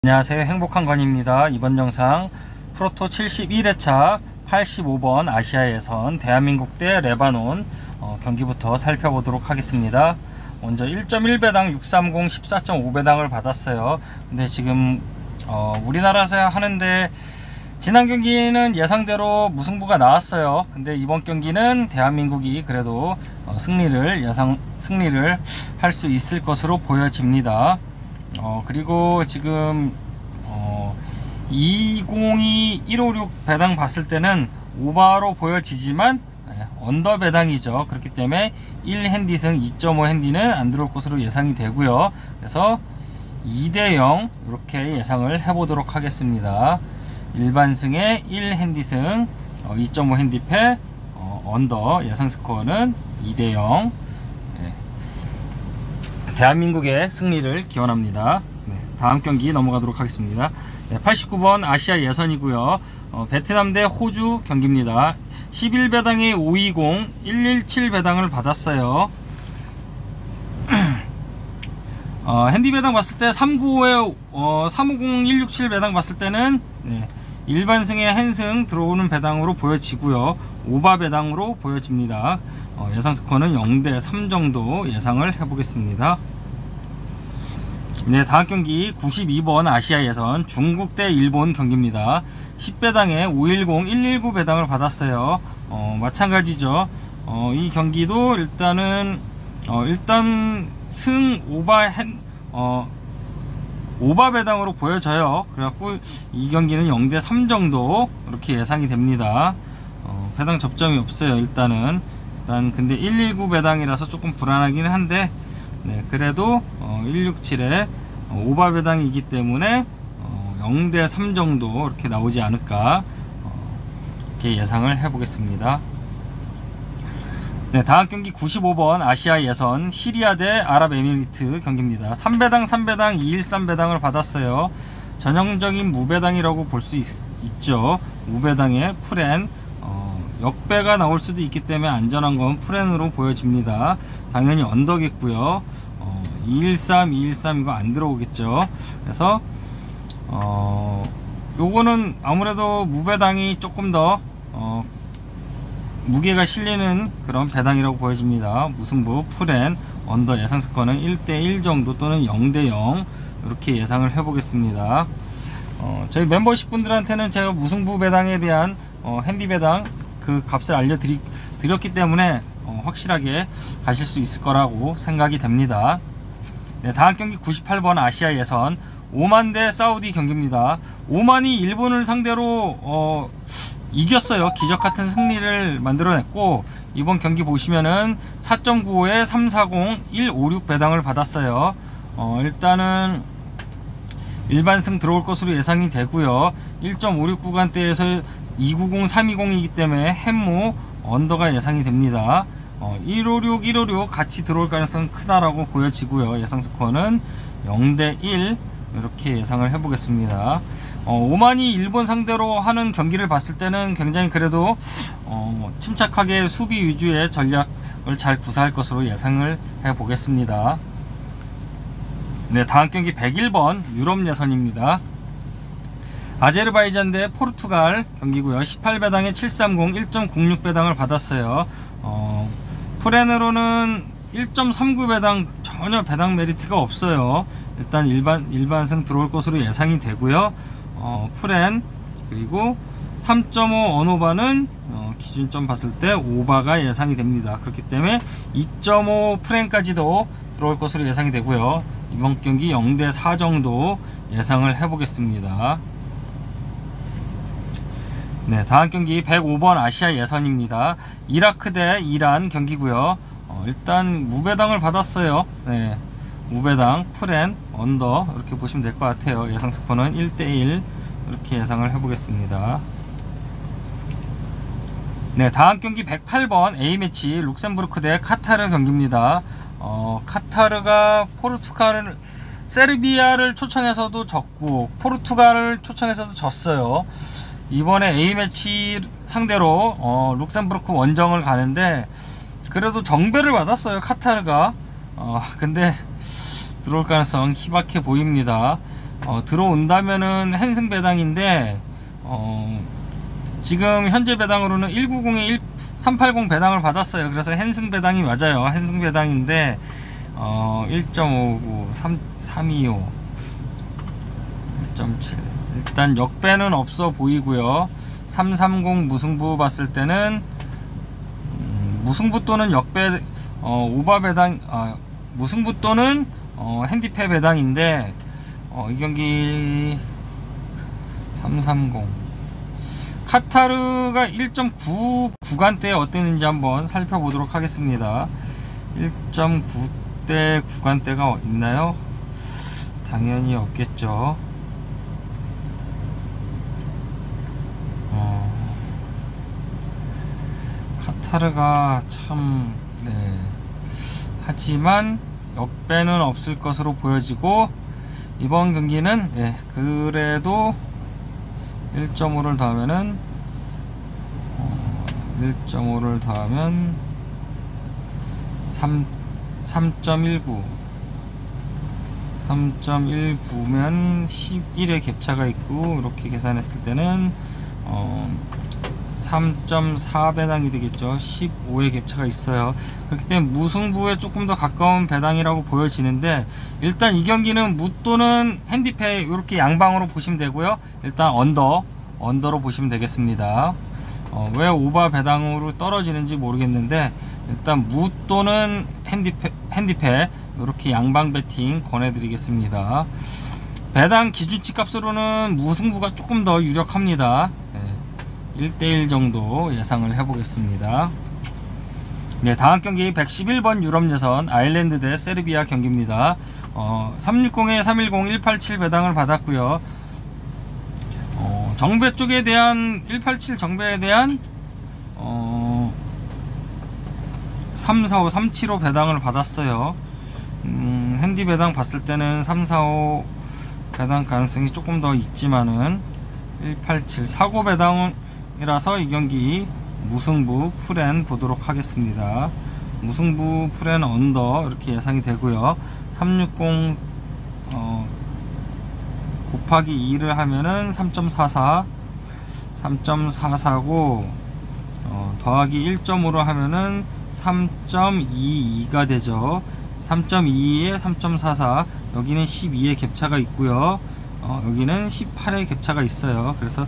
안녕하세요, 행복한건입니다. 이번 영상 프로토 71회차 85번 아시아 예선 대한민국 대 레바논 경기부터 살펴보도록 하겠습니다. 먼저 1.1배당 630 14.5배당을 받았어요. 근데 지금 우리나라에서 하는데 지난 경기는 예상대로 무승부가 나왔어요. 근데 이번 경기는 대한민국이 그래도 승리를 할 수 있을 것으로 보여집니다. 그리고 지금 202 156 배당 봤을 때는 오바로 보여지지만 언더 배당이죠. 그렇기 때문에 1핸디승 2.5 핸디는 안 들어올 것으로 예상이 되고요. 그래서 2대0 이렇게 예상을 해보도록 하겠습니다. 일반승에 1핸디승 2.5 핸디패 언더 예상 스코어는 2대0. 대한민국의 승리를 기원합니다. 다음 경기 넘어가도록 하겠습니다. 89번 아시아 예선이고요. 베트남 대 호주 경기입니다. 11배당에 520 117 배당을 받았어요. 핸디 배당 봤을 때 395에 350 167 배당 봤을 때는 일반승에 한승 들어오는 배당으로 보여지고요. 오바 배당으로 보여집니다. 예상 스코어는 0대3 정도 예상을 해보겠습니다. 다음 경기 92번 아시아 예선 중국 대 일본 경기입니다. 10배당에 510 119 배당을 받았어요. 마찬가지죠. 이 경기도 일단 승 오바 배당으로 보여져요. 그래갖고 이 경기는 0대3 정도 이렇게 예상이 됩니다. 배당 접점이 없어요. 일단 근데 119 배당이라서 조금 불안하기는 한데 그래도 167에 오바 배당이기 때문에 0대3 정도 이렇게 나오지 않을까 이렇게 예상을 해보겠습니다. 다음 경기 95번 아시아 예선 시리아 대 아랍에미리트 경기입니다. 3배당 3배당 213 배당을 받았어요. 전형적인 무배당이라고 볼 수 있죠. 무배당의 프렌 역배가 나올 수도 있기 때문에 안전한 건 프렌으로 보여집니다. 당연히 언더겠고요. 213 이거 안 들어오겠죠. 그래서 요거는 아무래도 무배당이 조금 더 무게가 실리는 그런 배당이라고 보여집니다. 무승부 프렌 언더 예상 스코어는 1대1 정도 또는 0대0 이렇게 예상을 해보겠습니다. 저희 멤버십 분들한테는 제가 무승부 배당에 대한 핸디 배당 그 값을 알려드렸기 때문에 확실하게 가실 수 있을 거라고 생각이 됩니다. 다음 경기 98번 아시아 예선 오만 대 사우디 경기입니다. 오만이 일본을 상대로 이겼어요. 기적같은 승리를 만들어냈고 이번 경기 보시면은 4.95에 340 156 배당을 받았어요. 일단은 일반승 들어올 것으로 예상이 되고요. 1.56 구간대에서 290 320이기 때문에 햄무 언더가 예상이 됩니다. 156 같이 들어올 가능성은 크다라고 보여지고요. 예상 스코어는 0대1 이렇게 예상을 해보겠습니다. 오만이 일본 상대로 하는 경기를 봤을 때는 굉장히 그래도 침착하게 수비 위주의 전략을 잘 구사할 것으로 예상을 해보겠습니다. 다음 경기 101번 유럽 예선입니다. 아제르바이잔 대 포르투갈 경기고요. 18배당에 730 1.06 배당을 받았어요. 프렌으로는 1.39 배당 전혀 배당 메리트가 없어요. 일단 일반승 들어올 것으로 예상이 되고요. 프렌 그리고 3.5 언오바는 기준점 봤을 때 오바가 예상이 됩니다. 그렇기 때문에 2.5 프렌까지도 들어올 것으로 예상이 되고요. 이번 경기 0대4 정도 예상을 해보겠습니다. 다음 경기 105번 아시아 예선입니다. 이라크 대 이란 경기고요. 일단 무배당을 받았어요. 무배당 프렌 언더 이렇게 보시면 될 것 같아요. 예상 스코어는 1대1 이렇게 예상을 해보겠습니다. 다음 경기 108번 A매치 룩셈부르크 대 카타르 경기입니다. 카타르가 포르투갈을 세르비아를 초청해서도 졌고 포르투갈을 초청해서도 졌어요. 이번에 A매치 상대로 룩셈부르크 원정을 가는데 그래도 정배를 받았어요, 카타르가. 근데 들어올 가능성 희박해 보입니다. 들어온다면은 헨승 배당인데 지금 현재 배당으로는 190에 380 배당을 받았어요. 그래서 헨승 배당이 맞아요. 헨승 배당인데 1.59 325 1.7 일단 역배는 없어 보이고요. 330 무승부 봤을 때는 무승부 또는 역배 오바 배당 무승부 또는 핸디패 배당인데 이 경기 330 카타르가 1.9 구간대에 어땠는지 한번 살펴보도록 하겠습니다. 1.9대 구간대가 있나요? 당연히 없겠죠. 카타르가 참 하지만 역배는 없을 것으로 보여지고 이번 경기는 그래도 1.5를 더하면은 1.5를 더하면 3.19 3.19면 11의 갭차가 있고 이렇게 계산했을 때는 3.4 배당이 되겠죠. 15의 갭차가 있어요. 그렇기 때문에 무승부에 조금 더 가까운 배당이라고 보여지는데 일단 이 경기는 무 또는 핸디패 이렇게 양방으로 보시면 되고요. 일단 언더로 보시면 되겠습니다. 왜 오바 배당으로 떨어지는지 모르겠는데 일단 무 또는 핸디패 이렇게 양방 배팅 권해드리겠습니다. 배당 기준치 값으로는 무승부가 조금 더 유력합니다. 1대1 정도 예상을 해보겠습니다. 다음 경기 111번 유럽 예선 아일랜드 대 세르비아 경기입니다. 360에 310 187 배당을 받았고요. 정배 쪽에 대한 187 정배에 대한 345 375 배당을 받았어요. 핸디 배당 봤을 때는 345 배당 가능성이 조금 더 있지만은 187 사고 배당이라서 이 경기 무승부 풀엔 보도록 하겠습니다. 무승부 풀엔 언더 이렇게 예상이 되고요. 360 곱하기 2를 하면은 3.44 3.44고 더하기 1.5로 하면은 3.22가 되죠. 3.22에 3.44 여기는 12의 갭차가 있고요. 여기는 18의 갭차가 있어요. 그래서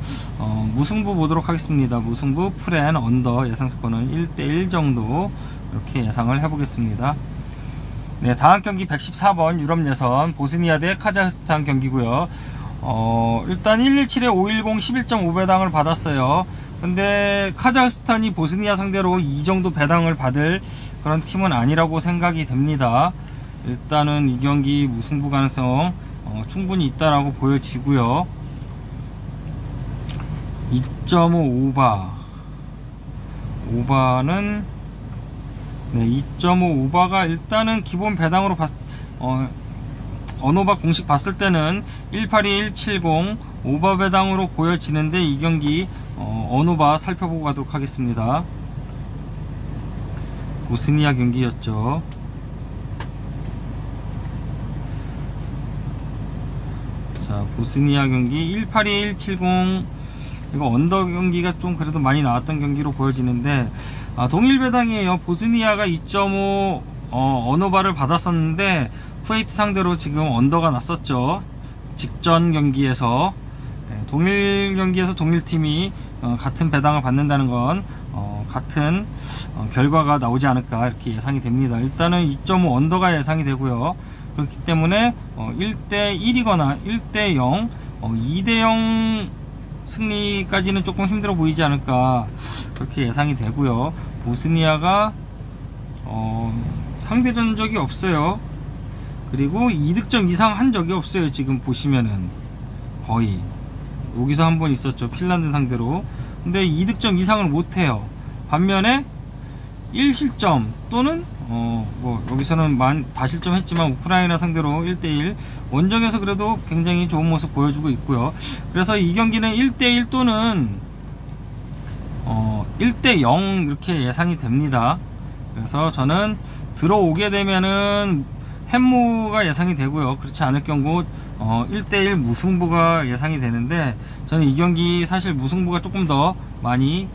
무승부 보도록 하겠습니다. 무승부 풀앤 언더 예상 스코어는 1대1 정도 이렇게 예상을 해보겠습니다. 다음 경기 114번 유럽 예선 보스니아 대 카자흐스탄 경기고요. 일단 117에 510 11.5 배당을 받았어요. 근데 카자흐스탄이 보스니아 상대로 이 정도 배당을 받을 그런 팀은 아니라고 생각이 됩니다. 일단은 이 경기 무승부 가능성 충분히 있다라고 보여지고요. 2.5 오바는 2.5 오바가 일단은 기본 배당으로 언오바 공식 봤을 때는 182 170 오바 배당으로 보여지는데 이 경기 언오바 살펴보고 가도록 하겠습니다. 보스니아 경기였죠. 자, 보스니아 경기 182 170 이거 언더 경기가 좀 그래도 많이 나왔던 경기로 보여지는데 동일 배당이에요. 보스니아가 2.5 언오바를 받았었는데 쿠웨이트 상대로 지금 언더가 났었죠. 직전 경기에서 동일 경기에서 동일팀이 같은 배당을 받는다는 건 같은 결과가 나오지 않을까 이렇게 예상이 됩니다. 일단은 2.5 언더가 예상이 되고요. 그렇기 때문에 1대1이거나 1대0 2대0 승리까지는 조금 힘들어 보이지 않을까 그렇게 예상이 되고요. 보스니아가 상대 전적이 없어요. 그리고 2득점 이상 한 적이 없어요. 지금 보시면은 거의 여기서 한 번 있었죠. 핀란드 상대로. 근데 2득점 이상을 못해요. 반면에 1실점 또는 뭐 여기서는 다실점했지만 우크라이나 상대로 1대1 원정에서 그래도 굉장히 좋은 모습 보여주고 있고요. 그래서 이 경기는 1대1 또는 1대0 이렇게 예상이 됩니다. 그래서 저는 들어오게 되면은 햄무가 예상이 되고요. 그렇지 않을 경우 1대1 무승부가 예상이 되는데, 저는 이 경기 사실 무승부가 조금 더 많이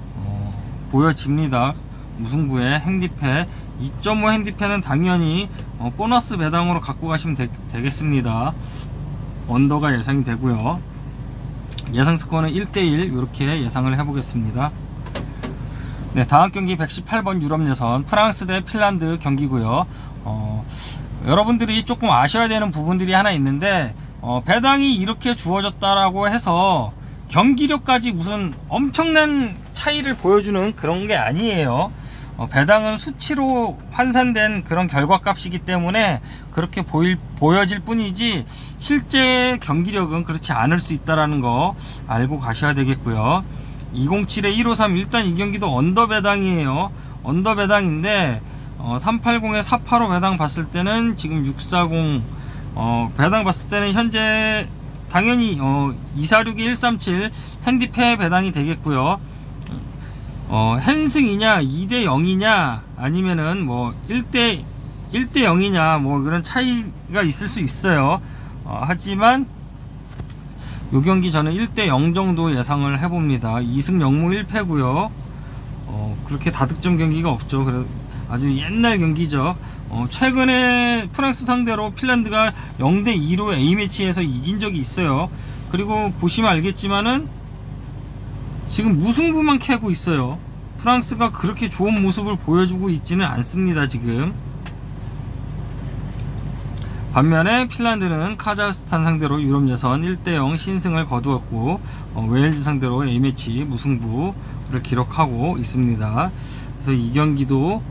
보여집니다. 무승부의 핸디패 2.5 핸디패는 당연히 보너스 배당으로 갖고 가시면 되겠습니다. 언더가 예상이 되고요. 예상 스코어는 1대1 이렇게 예상을 해보겠습니다. 네, 다음 경기 118번 유럽 예선 프랑스 대 핀란드 경기고요. 여러분들이 조금 아셔야 되는 부분들이 하나 있는데, 배당이 이렇게 주어졌다라고 해서 경기력까지 무슨 엄청난 차이를 보여주는 그런 게 아니에요. 배당은 수치로 환산된 그런 결과값이기 때문에 그렇게 보여질 뿐이지, 실제 경기력은 그렇지 않을 수 있다는 거 알고 가셔야 되겠고요. 207에 153, 일단 이 경기도 언더 배당이에요. 언더 배당인데 380에 485 배당 봤을 때는 지금 640 배당 봤을 때는 현재 당연히 246에 137 핸디패 배당이 되겠고요. 핸승이냐 2대 0이냐 아니면은 뭐 1대 0이냐 뭐 그런 차이가 있을 수 있어요. 하지만 요 경기 저는 1대 0 정도 예상을 해봅니다. 2승 0무 1패고요. 그렇게 다득점 경기가 없죠. 그래 아주 옛날 경기죠. 최근에 프랑스 상대로 핀란드가 0대 2로 A매치에서 이긴 적이 있어요. 그리고 보시면 알겠지만은 지금 무승부만 캐고 있어요. 프랑스가 그렇게 좋은 모습을 보여주고 있지는 않습니다, 지금. 반면에 핀란드는 카자흐스탄 상대로 유럽 예선 1대0 신승을 거두었고, 웨일즈 상대로 A매치 무승부를 기록하고 있습니다. 그래서 이 경기도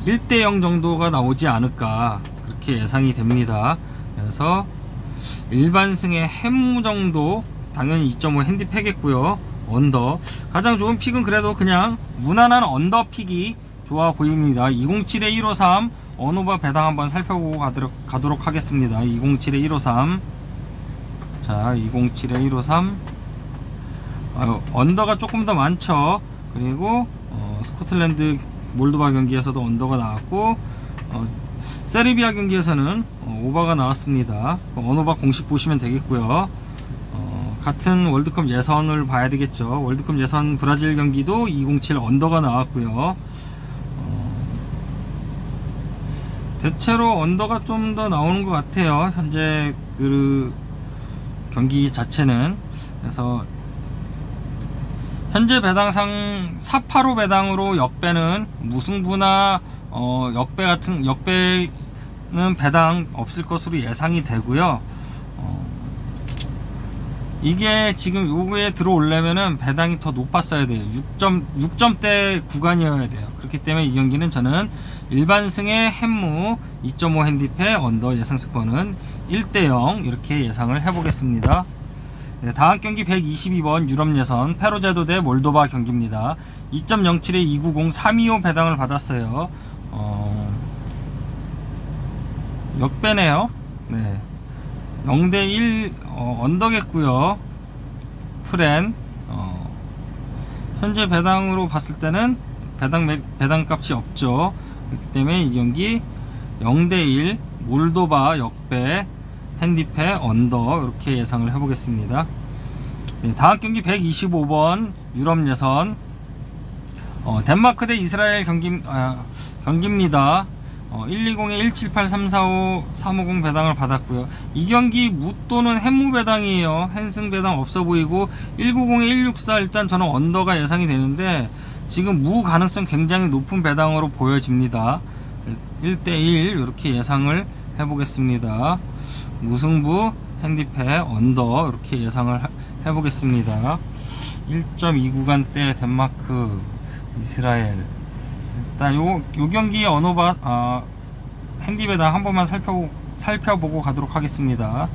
1대0 정도가 나오지 않을까 그렇게 예상이 됩니다. 그래서 일반승의 햄무 정도 당연히 2.5 핸디패겠고요. 언더 가장 좋은 픽은 그래도 그냥 무난한 언더 픽이 좋아 보입니다. 207에 153 언오버 배당 한번 살펴보고 가도록 하겠습니다. 207에 153. 자, 207에 153. 언더가 조금 더 많죠. 그리고 스코틀랜드 몰도바 경기에서도 언더가 나왔고, 세르비아 경기에서는 오버가 나왔습니다. 언오버 공식 보시면 되겠고요. 같은 월드컵 예선을 봐야 되겠죠. 월드컵 예선 브라질 경기도 207 언더가 나왔고요. 대체로 언더가 좀 더 나오는 것 같아요. 현재 그 경기 자체는. 그래서 현재 배당상 485 배당으로 역배는 무승부나 역배는 배당 없을 것으로 예상이 되고요. 이게 지금 요거에 들어오려면은 배당이 더 높았어야 돼요. 6점대 구간이어야 돼요. 그렇기 때문에 이 경기는 저는 일반승의 햄무 2.5 핸디패 언더 예상 스코어는 1대0 이렇게 예상을 해보겠습니다. 네, 다음 경기 122번 유럽 예선 페루제도 대 몰도바 경기입니다. 2.07에 290 325 배당을 받았어요. 역배네요. 네. 0대1 언더겠고요. 프렌 현재 배당으로 봤을 때는 배당 값이 없죠. 그렇기 때문에 이 경기 0대1 몰도바 역배 핸디패 언더 이렇게 예상을 해보겠습니다. 네, 다음 경기 125번 유럽 예선 덴마크 대 이스라엘 경기입니다. 120에 178 345 350 배당을 받았고요. 이 경기 무 또는 햄무 배당이에요. 핸승 배당 없어 보이고 190에 164 일단 저는 언더가 예상이 되는데 지금 무 가능성 굉장히 높은 배당으로 보여집니다. 1대1 이렇게 예상을 해보겠습니다. 무승부 핸디패 언더 이렇게 예상을 해보겠습니다. 1.2 구간대 덴마크 이스라엘 일단 요 경기 언어바 핸디 배당 한 번만 살펴보고 가도록 하겠습니다.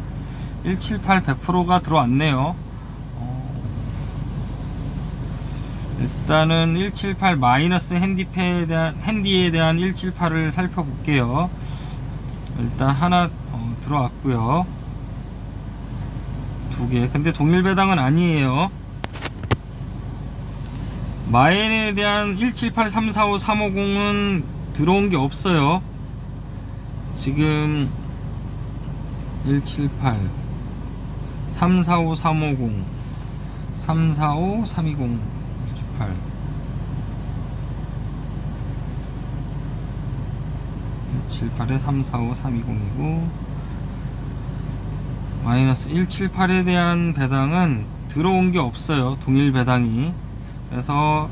178 100%가 들어왔네요. 일단은 178 마이너스 핸디에 대한 178을 살펴볼게요. 일단 하나 들어왔고요. 두 개. 근데 동일 배당은 아니에요. 마엔에 대한 178 345 350은 들어온 게 없어요. 지금 178 345 350 345 320 178 178에 345 320이고 마이너스 178에 대한 배당은 들어온 게 없어요. 동일 배당이. 그래서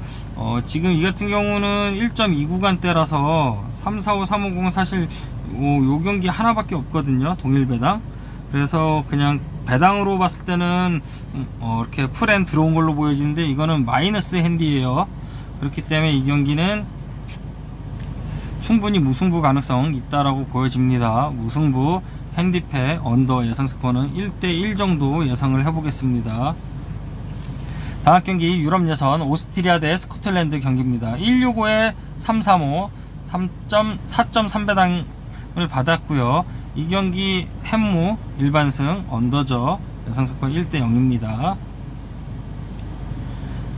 지금 이 같은 경우는 1.2 구간대라서 345 350 사실 요 경기 하나밖에 없거든요. 동일 배당. 그래서 그냥 배당으로 봤을 때는 이렇게 풀엔 들어온 걸로 보여지는데 이거는 마이너스 핸디예요. 그렇기 때문에 이 경기는 충분히 무승부 가능성 있다라고 보여집니다. 무승부 핸디패 언더 예상 스코어는 1대1 정도 예상을 해보겠습니다. 다음 경기 유럽 예선 오스트리아 대 스코틀랜드 경기입니다. 165에 335 4.3배당을 받았고요. 이 경기 햄무 일반승 언더저 예상 스코어 1대0입니다.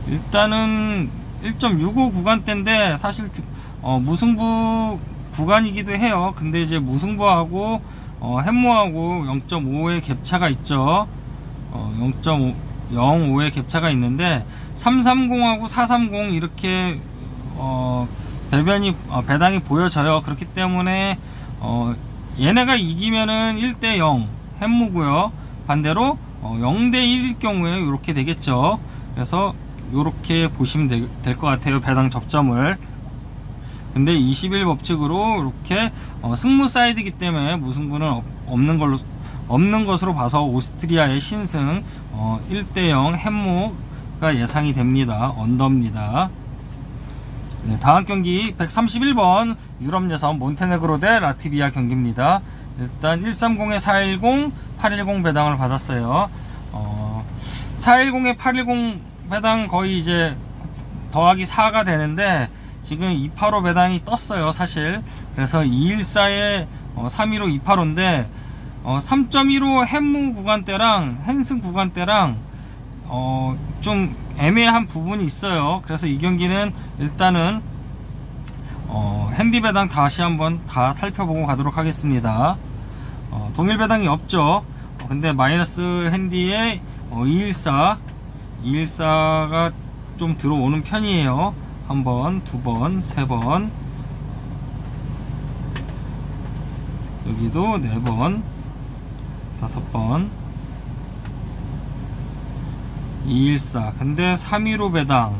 일단은 1.65 구간대인데 사실 무승부 구간이기도 해요. 근데 이제 무승부하고 햄무하고 0.5의 갭차가 있죠. 0.05의 갭차가 있는데 330하고 430 이렇게 배당이 보여져요. 그렇기 때문에 얘네가 이기면은 1대0 햄무고요. 반대로 0대1일 경우에 이렇게 되겠죠. 그래서 이렇게 보시면 될 것 같아요. 배당 접점을. 근데 21법칙으로 이렇게 승무 사이드이기 때문에 무승부는 없는 것으로 봐서 오스트리아의 신승 1대0 햄무가 예상이 됩니다. 언더입니다. 네, 다음 경기 131번 유럽 예선 몬테네그로 대 라트비아 경기입니다. 일단 130에 410 810 배당을 받았어요. 410에 810 배당 거의 이제 더하기 4가 되는데 지금 285 배당이 떴어요 사실. 그래서 214에 315 285인데 3.15 햄무 구간대랑 핸승 구간대랑 좀 애매한 부분이 있어요. 그래서 이 경기는 일단은 핸디 배당 다시 한번 다 살펴보고 가도록 하겠습니다. 동일 배당이 없죠. 근데 마이너스 핸디에 214가 좀 들어오는 편이에요. 한 번, 두 번, 세 번, 여기도 네 번, 다섯 번, 214. 근데 315 배당,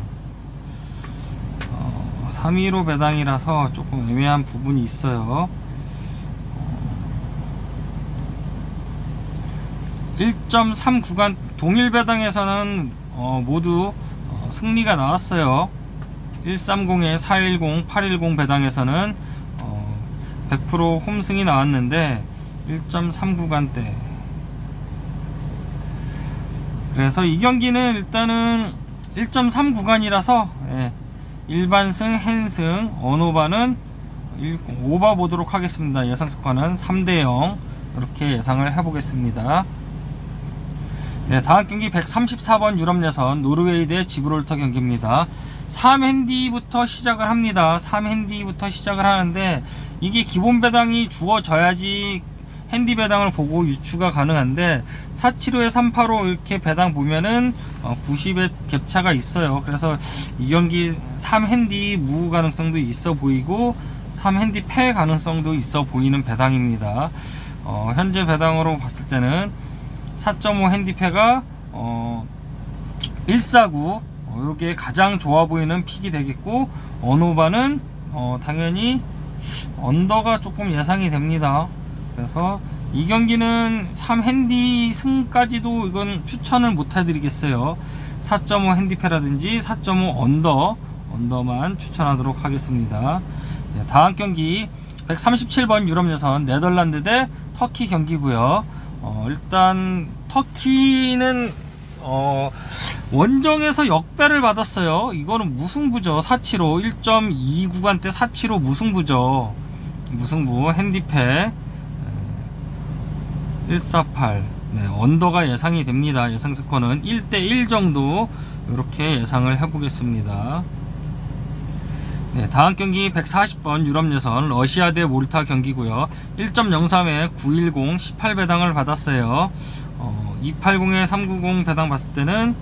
315 배당이라서 조금 애매한 부분이 있어요. 1.3 구간 동일 배당에서는 모두 승리가 나왔어요. 130에 410, 810 배당에서는 100% 홈승이 나왔는데 1.3 구간대. 그래서 이 경기는 일단은 1.3 구간이라서 일반승, 핸승, 언오바는 오바 보도록 하겠습니다. 예상 스코어는 3대0 이렇게 예상을 해보겠습니다. 네, 다음 경기 134번 유럽 예선 노르웨이 대 지브롤터 경기입니다. 3핸디부터 시작을 합니다. 3핸디부터 시작을 하는데 이게 기본 배당이 주어져야지 핸디 배당을 보고 유추가 가능한데 475에 385 이렇게 배당 보면은 90의 갭차가 있어요. 그래서 이 경기 3핸디 무 가능성도 있어 보이고 3핸디 패 가능성도 있어 보이는 배당입니다. 현재 배당으로 봤을 때는 4.5 핸디패가 149 이게 가장 좋아 보이는 픽이 되겠고 언오바는 당연히 언더가 조금 예상이 됩니다. 그래서 이 경기는 3핸디 승까지도 이건 추천을 못 해드리겠어요. 4.5 핸디패라든지 4.5 언더만 추천하도록 하겠습니다. 네, 다음 경기 137번 유럽 예선 네덜란드 대 터키 경기고요. 일단 터키는 원정에서 역배를 받았어요. 이거는 무승부죠. 475 1.2 구간대 475 무승부죠. 무승부 핸디패 148. 네, 언더가 예상이 됩니다. 예상 스코어는 1대1 정도 이렇게 예상을 해보겠습니다. 네, 다음 경기 140번 유럽 예선 러시아 대 몰타 경기고요. 1.03에 910 18배당을 받았어요. 280에 390 배당 봤을 때는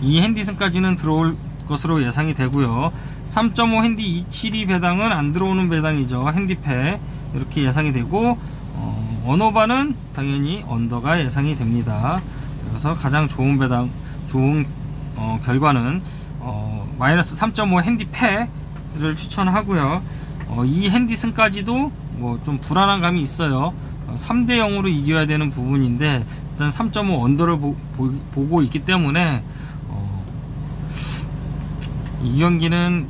이 핸디슨까지는 들어올 것으로 예상이 되고요. 3.5 핸디 272 배당은 안 들어오는 배당이죠. 핸디패 이렇게 예상이 되고, 언어바는 당연히 언더가 예상이 됩니다. 그래서 가장 좋은 배당, 좋은 결과는 마이너스 3.5 핸디패를 추천하고요. 이 핸디슨까지도 뭐 좀 불안한 감이 있어요. 3대 0으로 이겨야 되는 부분인데 일단 3.5 언더를 보고 있기 때문에 이 경기는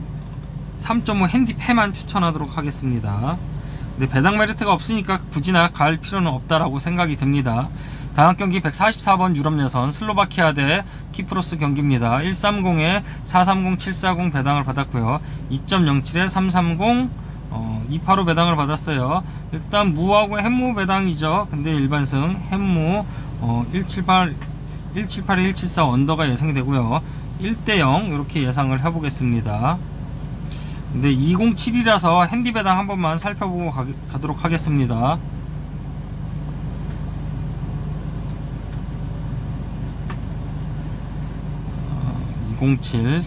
3.5 핸디패만 추천하도록 하겠습니다. 근데 배당 메리트가 없으니까 굳이나 갈 필요는 없다라고 생각이 됩니다. 다음 경기 144번 유럽 예선 슬로바키아 대 키프로스 경기입니다. 130에 430 740 배당을 받았고요. 2.07에 330 285 배당을 받았어요. 일단 무하고 햄무 배당이죠. 근데 일반승 햄무 178에 174 언더가 예상이 되고요. 1대0 이렇게 예상을 해보겠습니다. 근데 207이라서 핸디 배당 한 번만 살펴보고 가도록 하겠습니다. 207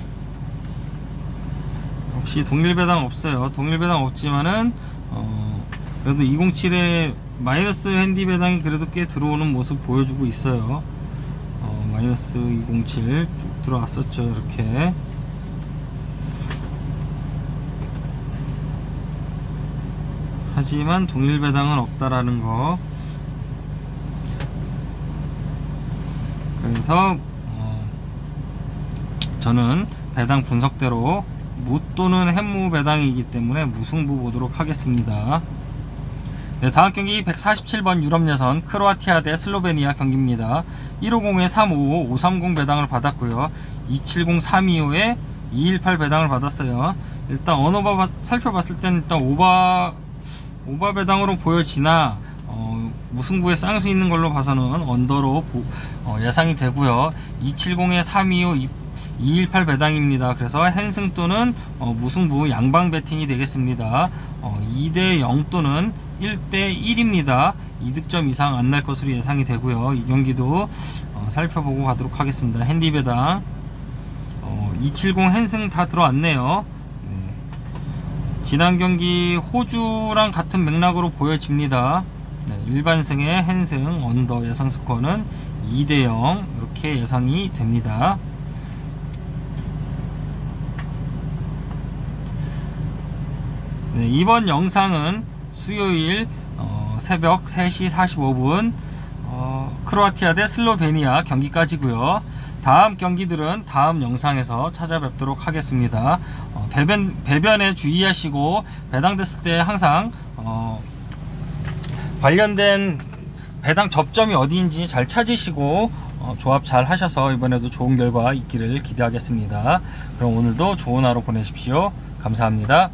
역시 동일 배당 없어요. 동일 배당 없지만은 그래도 207에 마이너스 핸디 배당이 그래도 꽤 들어오는 모습 보여주고 있어요. 마이너스 207 쭉 들어왔었죠. 이렇게 하지만 동일 배당은 없다라는 거. 그래서 저는 배당 분석대로 무 또는 햄무 배당이기 때문에 무승부 보도록 하겠습니다. 네, 다음 경기 147번 유럽 예선 크로아티아 대 슬로베니아 경기입니다. 150에 355 530 배당을 받았고요. 270 325에 218 배당을 받았어요. 일단 언어바 살펴봤을 때는 일단 오바 배당으로 보여지나 무승부에 쌍수 있는 걸로 봐서는 언더로 예상이 되고요. 270에 325 218 배당입니다. 그래서 핸승 또는 무승부 양방 배팅이 되겠습니다. 2대 0 또는 1대 1입니다. 2득점 이상 안 날 것으로 예상이 되고요. 이 경기도 살펴보고 가도록 하겠습니다. 핸디 배당 270 핸승 다 들어왔네요. 네. 지난 경기 호주랑 같은 맥락으로 보여집니다. 네, 일반승의 핸승 언더 예상 스코어는 2대 0 이렇게 예상이 됩니다. 네, 이번 영상은 수요일 새벽 3시 45분 크로아티아 대 슬로베니아 경기까지고요. 다음 경기들은 다음 영상에서 찾아뵙도록 하겠습니다. 배변에 주의하시고 배당됐을 때 항상 관련된 배당 접점이 어디인지 잘 찾으시고 조합 잘 하셔서 이번에도 좋은 결과 있기를 기대하겠습니다. 그럼 오늘도 좋은 하루 보내십시오. 감사합니다.